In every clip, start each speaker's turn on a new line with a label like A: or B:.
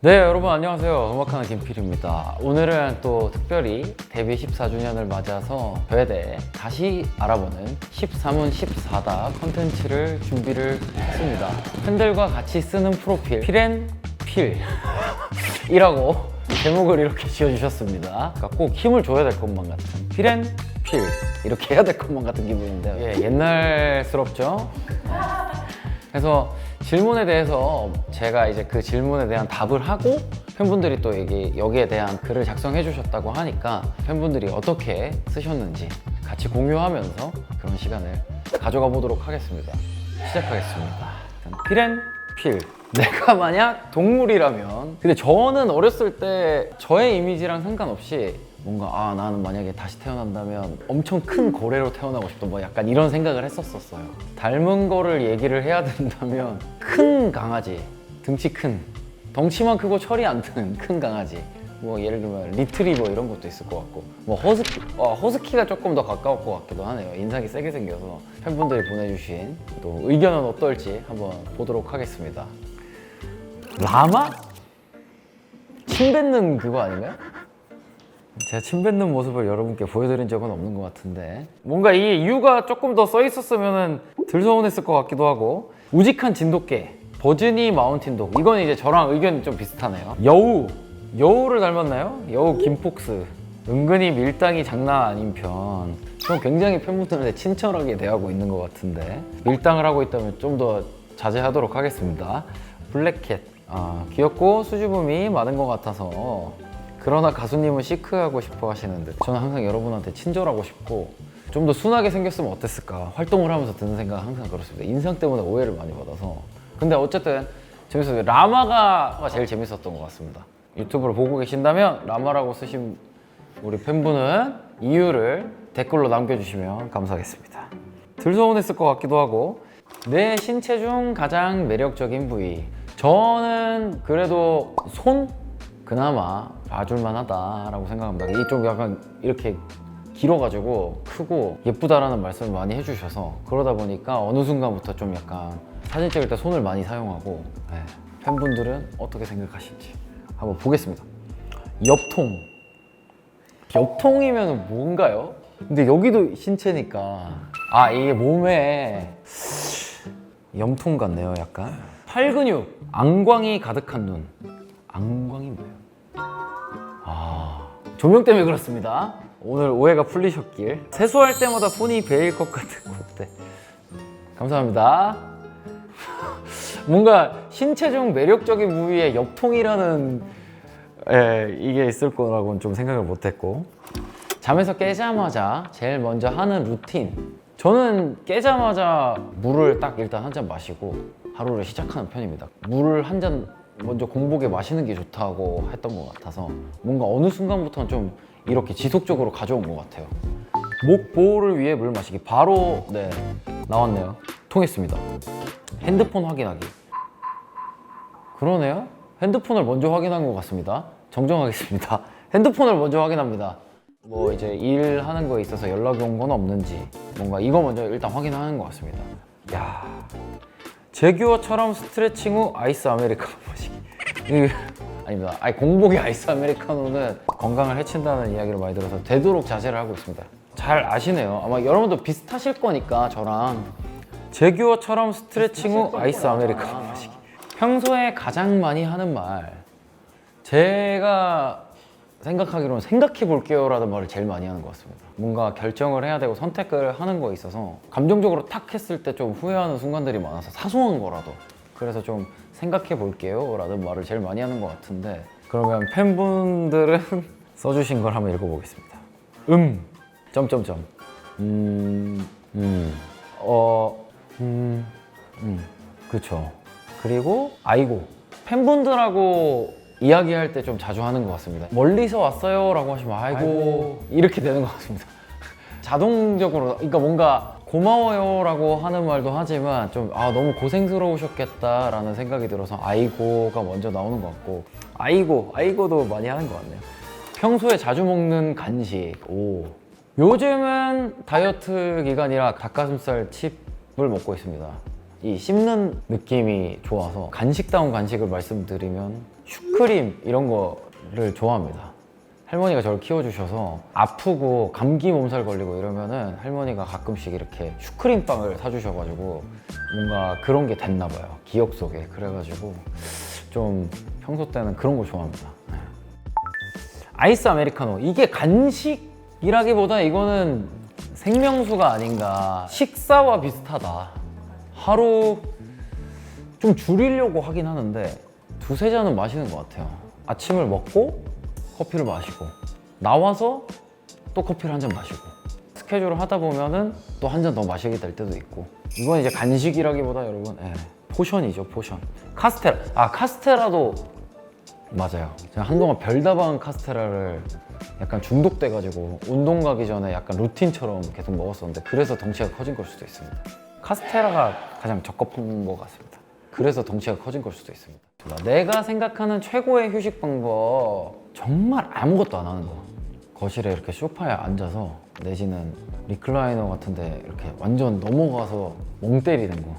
A: 네, 여러분 안녕하세요. 음악하는 김필입니다. 오늘은 또 특별히 데뷔 14주년을 맞아서 저에 대해 다시 알아보는 13은 14다 컨텐츠를 준비를 했습니다. 팬들과 같이 쓰는 프로필 필이라고 제목을 이렇게 지어주셨습니다. 그러니까 꼭 힘을 줘야 될 것만 같은 필 이렇게 해야 될 것만 같은 기분인데요. 예, 옛날스럽죠? 그래서 질문에 대해서 제가 이제 그 질문에 대한 답을 하고 팬분들이 또 여기에 대한 글을 작성해 주셨다고 하니까 팬분들이 어떻게 쓰셨는지 같이 공유하면서 그런 시간을 가져가 보도록 하겠습니다. 시작하겠습니다. 필. 내가 만약 동물이라면, 근데 저는 어렸을 때 저의 이미지랑 상관없이 뭔가 나는 만약에 다시 태어난다면 엄청 큰 고래로 태어나고 싶다, 뭐 약간 이런 생각을 했었어요. 닮은 거를 얘기를 해야 된다면 큰 강아지, 등치 큰, 덩치만 크고 철이 안 드는 큰 강아지, 뭐 예를 들면 리트리버 이런 것도 있을 것 같고, 뭐 허스키가 조금 더 가까울 것 같기도 하네요. 인상이 세게 생겨서. 팬분들이 보내주신 또 의견은 어떨지 한번 보도록 하겠습니다. 라마? 침 뱉는 그거 아닌가요? 제가 침 뱉는 모습을 여러분께 보여드린 적은 없는 것 같은데, 뭔가 이 이유가 조금 더 써 있었으면 덜 서운했을 것 같기도 하고. 우직한 진돗개, 버즈니 마운틴독. 이건 이제 저랑 의견이 좀 비슷하네요. 여우를 닮았나요? 여우 김폭스. 은근히 밀당이 장난 아닌 편. 전 굉장히 팬분들한테 친절하게 대하고 있는 것 같은데, 밀당을 하고 있다면 좀 더 자제하도록 하겠습니다. 블랙캣. 귀엽고 수줍음이 많은 것 같아서. 그러나 가수님은 시크하고 싶어 하시는데, 저는 항상 여러분한테 친절하고 싶고 좀 더 순하게 생겼으면 어땠을까, 활동을 하면서 드는 생각은 항상 그렇습니다. 인상 때문에 오해를 많이 받아서. 근데 어쨌든 재밌었어요. 라마가 제일 재밌었던 것 같습니다. 유튜브를 보고 계신다면 라마라고 쓰신 우리 팬분은 이유를 댓글로 남겨주시면 감사하겠습니다. 덜 서운했을 것 같기도 하고. 내 신체 중 가장 매력적인 부위, 저는 그래도 손? 그나마 봐줄만 하다라고 생각합니다. 이게 좀 약간 이렇게 길어가지고 크고 예쁘다라는 말씀을 많이 해주셔서, 그러다 보니까 어느 순간부터 좀 약간 사진 찍을 때 손을 많이 사용하고. 팬분들은 어떻게 생각하실지 한번 보겠습니다. 엽통이면 뭔가요? 근데 여기도 신체니까 이게 몸에 염통 같네요. 약간 팔근육, 안광이 가득한 눈. 안광이 뭐예요? 조명 때문에 그렇습니다. 오늘 오해가 풀리셨길. 세수할 때마다 손이 베일 것 같은 콧대. 감사합니다. 뭔가 신체 중 매력적인 부위에 엽통이라는 이게 있을 거라고는 좀 생각을 못했고. 잠에서 깨자마자 제일 먼저 하는 루틴, 저는 깨자마자 물을 딱 일단 한 잔 마시고 하루를 시작하는 편입니다. 물을 한 잔 먼저 공복에 마시는 게 좋다고 했던 것 같아서, 뭔가 어느 순간부터는 좀 이렇게 지속적으로 가져온 것 같아요. 목 보호를 위해 물 마시기. 바로 나왔네요. 통했습니다. 핸드폰 확인하기. 그러네요. 핸드폰을 먼저 확인한 것 같습니다. 정정하겠습니다. 핸드폰을 먼저 확인합니다. 뭐 이제 일하는 거에 있어서 연락이 온 건 없는지, 뭔가 이거 먼저 일단 확인하는 것 같습니다. 야, 제규어처럼 스트레칭 후 아이스 아메리카노 마시기. 아닙니다. 공복에 아이스 아메리카노는 건강을 해친다는 이야기를 많이 들어서 되도록 자제를 하고 있습니다. 잘 아시네요. 아마 여러분도 비슷하실 거니까 저랑. 제규어처럼 스트레칭 후 아이스 아메리카노 마시기. 평소에 가장 많이 하는 말, 제가 생각하기로는 생각해 볼게요 라는 말을 제일 많이 하는 것 같습니다. 뭔가 결정을 해야 되고 선택을 하는 거에 있어서 감정적으로 탁 했을 때 좀 후회하는 순간들이 많아서, 사소한 거라도. 그래서 좀 생각해 볼게요 라는 말을 제일 많이 하는 것 같은데, 그러면 팬분들은 써주신 걸 한번 읽어보겠습니다. 그쵸. 그리고 아이고. 팬분들하고 이야기할 때 좀 자주 하는 것 같습니다. 멀리서 왔어요 라고 하시면 아이고 이렇게 되는 것 같습니다. 자동적으로. 그러니까 뭔가 고마워요 라고 하는 말도 하지만 좀 너무 고생스러우셨겠다 라는 생각이 들어서 아이고가 먼저 나오는 것 같고. 아이고도 많이 하는 것 같네요. 평소에 자주 먹는 간식. 요즘은 다이어트 기간이라 닭가슴살 칩을 먹고 있습니다. 이 씹는 느낌이 좋아서 간식다운 간식을 말씀드리면 슈크림 이런 거를 좋아합니다. 할머니가 저를 키워주셔서 아프고 감기 몸살 걸리고 이러면은 할머니가 가끔씩 이렇게 슈크림빵을 사주셔가지고 뭔가 그런 게 됐나 봐요. 기억 속에. 그래가지고 좀 평소 때는 그런 거 좋아합니다. 네. 아이스 아메리카노. 이게 간식이라기보다 이거는 생명수가 아닌가. 식사와 비슷하다. 하루 좀 줄이려고 하긴 하는데 두세 잔은 마시는 것 같아요. 아침을 먹고 커피를 마시고 나와서 또 커피를 한 잔 마시고 스케줄을 하다 보면은 또 한 잔 더 마시게 될 때도 있고 이건 이제 간식이라기보다 여러분 포션이죠. 포션. 카스테라. 카스테라도 맞아요. 제가 한동안 별다방 카스테라를 약간 중독돼가지고 운동 가기 전에 약간 루틴처럼 계속 먹었었는데 그래서 덩치가 커진 걸 수도 있습니다. 카스테라가 가장 적합한 것 같습니다. 그래서 덩치가 커진 걸 수도 있습니다. 내가 생각하는 최고의 휴식 방법, 정말 아무것도 안 하는 거. 거실에 이렇게 소파에 앉아서 내지는 리클라이너 같은데 이렇게 완전 넘어가서 멍 때리는 거.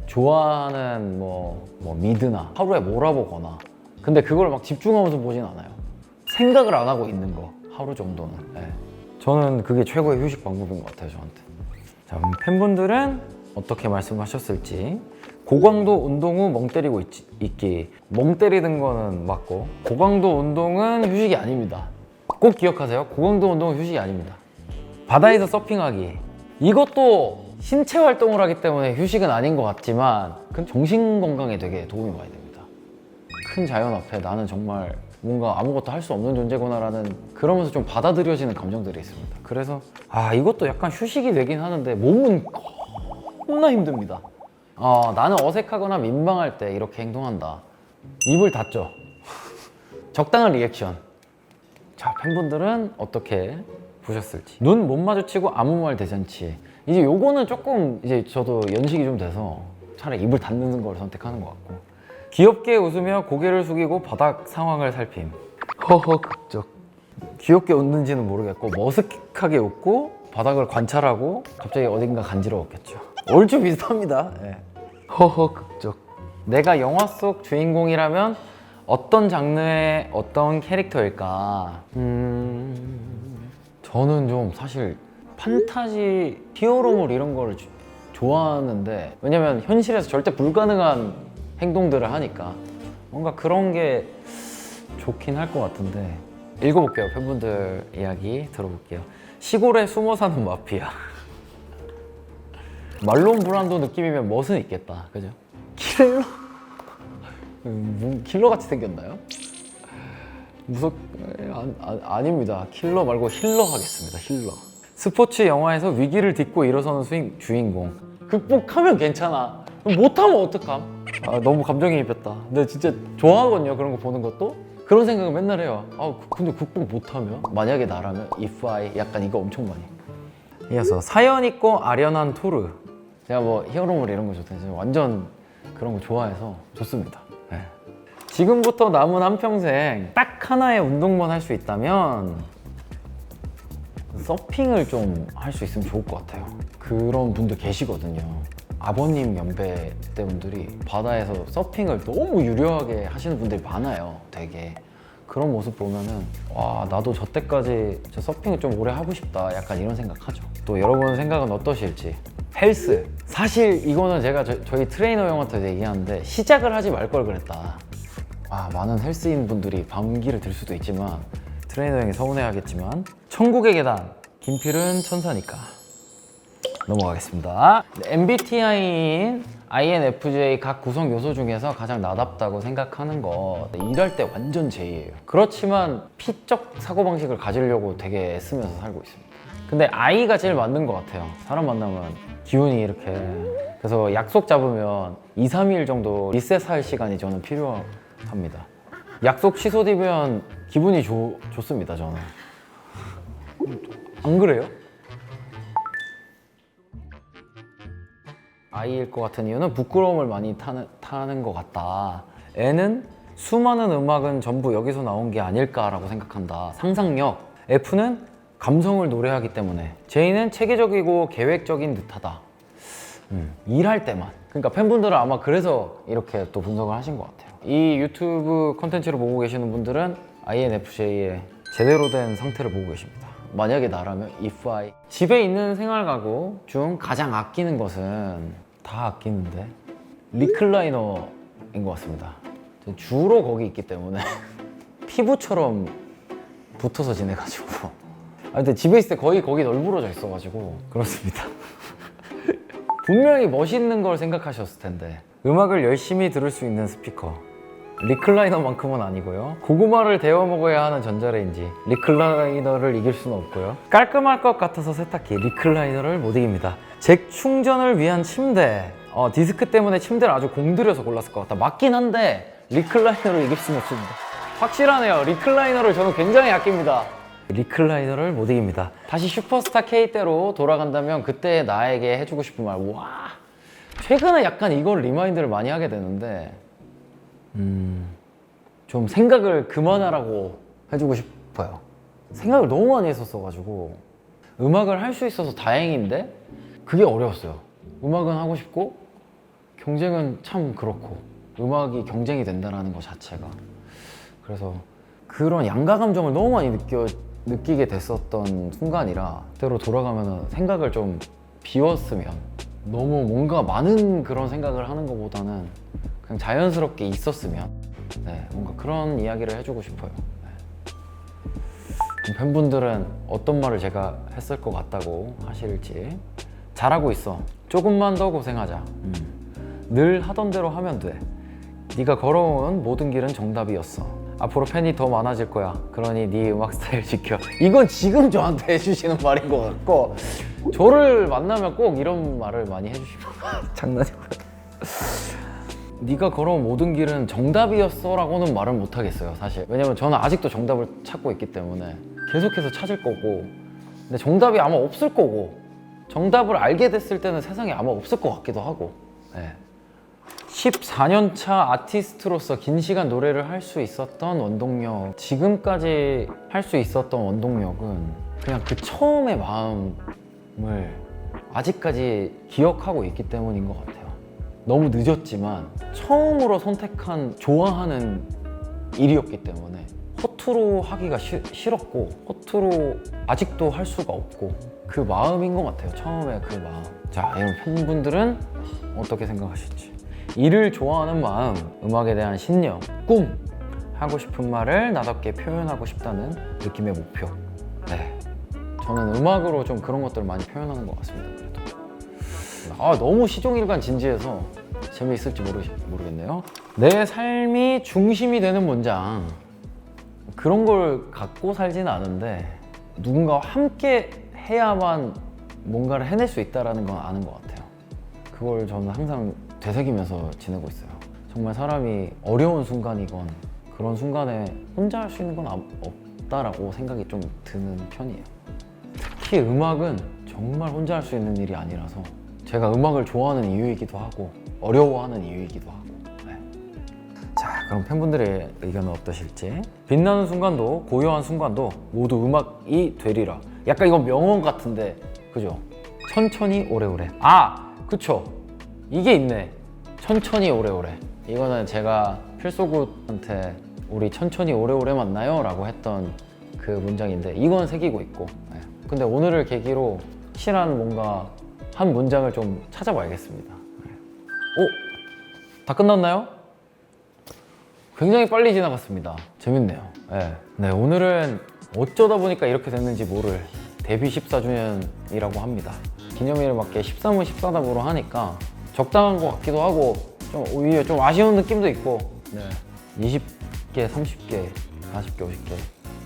A: 좋아하는 뭐 미드나 하루에 몰아보거나. 근데 그걸 막 집중하면서 보진 않아요. 생각을 안 하고 있는 거, 하루 정도는. 저는 그게 최고의 휴식 방법인 것 같아요, 저한테. 자, 그럼 팬분들은 어떻게 말씀하셨을지. 고강도 운동 후 멍 때리고 있기. 멍 때리는 거는 맞고 고강도 운동은 휴식이 아닙니다. 꼭 기억하세요. 고강도 운동은 휴식이 아닙니다. 바다에서 서핑하기. 이것도 신체 활동을 하기 때문에 휴식은 아닌 것 같지만 정신 건강에 되게 도움이 많이 됩니다. 큰 자연 앞에 나는 정말 뭔가 아무것도 할 수 없는 존재구나라는 그러면서 좀 받아들여지는 감정들이 있습니다. 그래서 이것도 약간 휴식이 되긴 하는데 몸은 겁나 힘듭니다. 나는 어색하거나 민망할 때 이렇게 행동한다. 입을 닫죠. 적당한 리액션. 자, 팬분들은 어떻게 보셨을지. 눈 못 마주치고 아무 말 대잔치. 이제 요거는 조금 이제 저도 연식이 좀 돼서 차라리 입을 닫는 걸 선택하는 것 같고. 귀엽게 웃으며 고개를 숙이고 바닥 상황을 살핌. 허허 극적. 귀엽게 웃는지는 모르겠고 머쓱하게 웃고 바닥을 관찰하고 갑자기 어딘가 간지러웠겠죠. 얼추 비슷합니다. 허허 극적. 내가 영화 속 주인공이라면 어떤 장르의 어떤 캐릭터일까? 저는 좀 사실 판타지 히어로물 이런 거를 좋아하는데 왜냐면 현실에서 절대 불가능한 행동들을 하니까 뭔가 그런 게 좋긴 할 것 같은데 읽어볼게요. 팬분들 이야기 들어볼게요. 시골에 숨어 사는 마피아. 말론 브란도 느낌이면 멋은 있겠다. 그죠? 킬러? 킬러같이 생겼나요? 아닙니다. 킬러 말고 힐러 하겠습니다. 힐러. 스포츠 영화에서 위기를 딛고 일어서는 주인공. 극복하면 괜찮아. 못하면 어떡함? 너무 감정이입했다. 근데 진짜 좋아하거든요. 그런 거 보는 것도. 그런 생각을 맨날 해요. 근데 극복 못하면? 만약에 나라면 if I 약간 이거 엄청 많이. 이어서 사연 있고 아련한 토르. 제가 뭐 히어로물 이런 거 좋다는데 완전 그런 거 좋아해서 좋습니다. 지금부터 남은 한평생 딱 하나의 운동만 할 수 있다면 서핑을 좀 할 수 있으면 좋을 것 같아요. 그런 분들 계시거든요. 아버님 연배 때 분들이 바다에서 서핑을 너무 유려하게 하시는 분들이 많아요. 되게 그런 모습 보면은 와, 나도 저 때까지 저 서핑을 좀 오래 하고 싶다 약간 이런 생각하죠. 또 여러분 생각은 어떠실지. 헬스. 사실 이거는 제가 저희 트레이너 형한테 얘기하는데 시작을 하지 말 걸 그랬다. 많은 헬스인 분들이 반기를 들 수도 있지만 트레이너 형이 서운해하겠지만 천국의 계단. 김필은 천사니까. 넘어가겠습니다. MBTI인 INFJ 각 구성 요소 중에서 가장 나답다고 생각하는 거 일할 때 완전 J예요. 그렇지만 P적 사고방식을 가지려고 되게 애쓰면서 살고 있습니다. 근데 I가 제일 맞는 것 같아요. 사람 만나면 기운이 이렇게. 그래서 약속 잡으면 2, 3일 정도 리셋할 시간이 저는 필요합니다. 약속 취소되면 기분이 좋습니다, 저는. 안 그래요? I일 것 같은 이유는 부끄러움을 많이 타는 것 같다. N은 수많은 음악은 전부 여기서 나온 게 아닐까라고 생각한다. 상상력. F는 감성을 노래하기 때문에. J는 체계적이고 계획적인 듯하다. 일할 때만. 그러니까 팬분들은 아마 그래서 이렇게 또 분석을 하신 것 같아요. 이 유튜브 콘텐츠를 보고 계시는 분들은 INFJ의 제대로 된 상태를 보고 계십니다. 만약에 나라면 if I 집에 있는 생활 가구 중 가장 아끼는 것은 다 아끼는데 리클라이너인 것 같습니다. 주로 거기 있기 때문에 피부처럼 붙어서 지내가지고 근데 집에 있을 때 거의 거기 널브러져 있어가지고 그렇습니다. 분명히 멋있는 걸 생각하셨을 텐데 음악을 열심히 들을 수 있는 스피커 리클라이너만큼은 아니고요. 고구마를 데워 먹어야 하는 전자레인지 리클라이너를 이길 수는 없고요. 깔끔할 것 같아서 세탁기 리클라이너를 못 이깁니다. 잭 충전을 위한 침대 디스크 때문에 침대를 아주 공들여서 골랐을 것 같다. 맞긴 한데 리클라이너를 이길 수는 없습니다. 확실하네요. 리클라이너를 저는 굉장히 아낍니다. 리클라이너를 못 이깁니다. 다시 슈퍼스타 K 때로 돌아간다면 그때 나에게 해주고 싶은 말. 와, 최근에 약간 이걸 리마인드를 많이 하게 되는데 좀 생각을 그만하라고 해주고 싶어요. 생각을 너무 많이 했었어가지고 음악을 할 수 있어서 다행인데 그게 어려웠어요. 음악은 하고 싶고 경쟁은 참 그렇고 음악이 경쟁이 된다는 것 자체가. 그래서 그런 양가 감정을 너무 많이 느끼게 됐었던 순간이라 그때로 돌아가면 생각을 좀 비웠으면, 너무 뭔가 많은 그런 생각을 하는 것보다는 그냥 자연스럽게 있었으면, 네, 뭔가 그런 이야기를 해주고 싶어요. 네. 팬분들은 어떤 말을 제가 했을 것 같다고 하실지. 잘하고 있어. 조금만 더 고생하자. 늘 하던 대로 하면 돼. 네가 걸어온 모든 길은 정답이었어. 앞으로 팬이 더 많아질 거야. 그러니 네 음악 스타일 지켜. 이건 지금 저한테 해주시는 말인 것 같고, 저를 만나면 꼭 이런 말을 많이 해주시면 장난이고요. 네가 걸어온 모든 길은 정답이었어 라고는 말을 못 하겠어요, 사실. 왜냐면 저는 아직도 정답을 찾고 있기 때문에 계속해서 찾을 거고, 근데 정답이 아마 없을 거고, 정답을 알게 됐을 때는 세상에 아마 없을 것 같기도 하고. 네. 14년차 아티스트로서 긴 시간 노래를 할 수 있었던 원동력, 지금까지 할 수 있었던 원동력은 그냥 그 처음의 마음을 아직까지 기억하고 있기 때문인 것 같아요. 너무 늦었지만 처음으로 선택한 좋아하는 일이었기 때문에 허투루 하기가 싫었고, 허투루 아직도 할 수가 없고, 그 마음인 것 같아요. 처음에 그 마음. 자, 여러분 팬분들은 어떻게 생각하실지. 일을 좋아하는 마음, 음악에 대한 신념, 꿈, 하고 싶은 말을 나답게 표현하고 싶다는 느낌의 목표. 네, 저는 음악으로 좀 그런 것들을 많이 표현하는 것 같습니다. 그래도 너무 시종일관 진지해서 재미있을지 모르겠네요. 내 삶이 중심이 되는 문장, 그런 걸 갖고 살지는 않은데 누군가와 함께 해야만 뭔가를 해낼 수 있다는 건 아는 것 같아요. 그걸 저는 항상 되새기면서 지내고 있어요. 정말 사람이 어려운 순간이건 그런 순간에 혼자 할 수 있는 건 없다라고 생각이 좀 드는 편이에요. 특히 음악은 정말 혼자 할 수 있는 일이 아니라서 제가 음악을 좋아하는 이유이기도 하고 어려워하는 이유이기도 하고. 네. 자, 그럼 팬분들의 의견은 어떠실지. 빛나는 순간도 고요한 순간도 모두 음악이 되리라. 약간 이건 명언 같은데, 그죠? 천천히 오래오래. 그쵸, 이게 있네. 천천히 오래오래. 이거는 제가 필소굿한테 우리 천천히 오래오래 만나요? 라고 했던 그 문장인데 이건 새기고 있고. 네. 근데 오늘을 계기로 확실한 뭔가 한 문장을 좀 찾아봐야겠습니다. 네. 다 끝났나요? 굉장히 빨리 지나갔습니다. 재밌네요. 네. 네, 오늘은 어쩌다 보니까 이렇게 됐는지 모를 데뷔 14주년이라고 합니다. 기념일에 맞게 13은 14답으로 하니까 적당한 것 같기도 하고, 좀 오히려 좀 아쉬운 느낌도 있고. 네. 20개, 30개, 40개, 50개,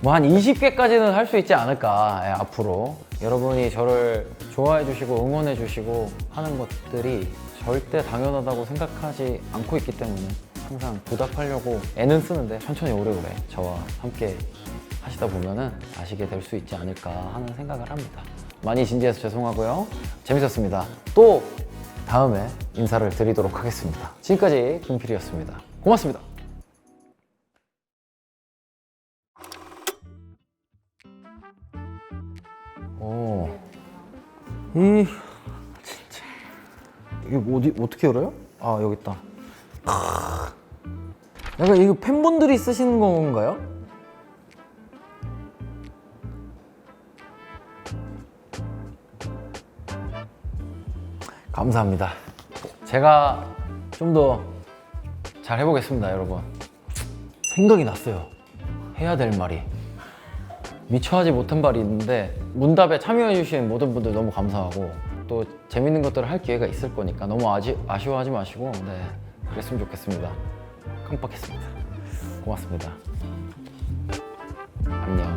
A: 뭐 한 20개까지는 할 수 있지 않을까. 예, 앞으로 여러분이 저를 좋아해 주시고 응원해 주시고 하는 것들이 절대 당연하다고 생각하지 않고 있기 때문에 항상 보답하려고 애는 쓰는데 천천히 오래오래 저와 함께 하시다 보면은 아시게 될 수 있지 않을까 하는 생각을 합니다. 많이 진지해서 죄송하고요. 재밌었습니다. 또 다음에 인사를 드리도록 하겠습니다. 지금까지 김필이었습니다. 고맙습니다. 진짜
B: 이거 어떻게 열어요? 아, 여기 있다. 약간 이거 팬분들이 쓰시는 건가요?
A: 감사합니다. 제가 좀 더 잘 해보겠습니다, 여러분. 생각이 났어요. 해야 될 말이. 미처 하지 못한 말이 있는데 문답에 참여해주신 모든 분들 너무 감사하고 또 재밌는 것들을 할 기회가 있을 거니까 너무 아쉬워하지 마시고 그랬으면 좋겠습니다. 깜빡했습니다. 고맙습니다. 안녕.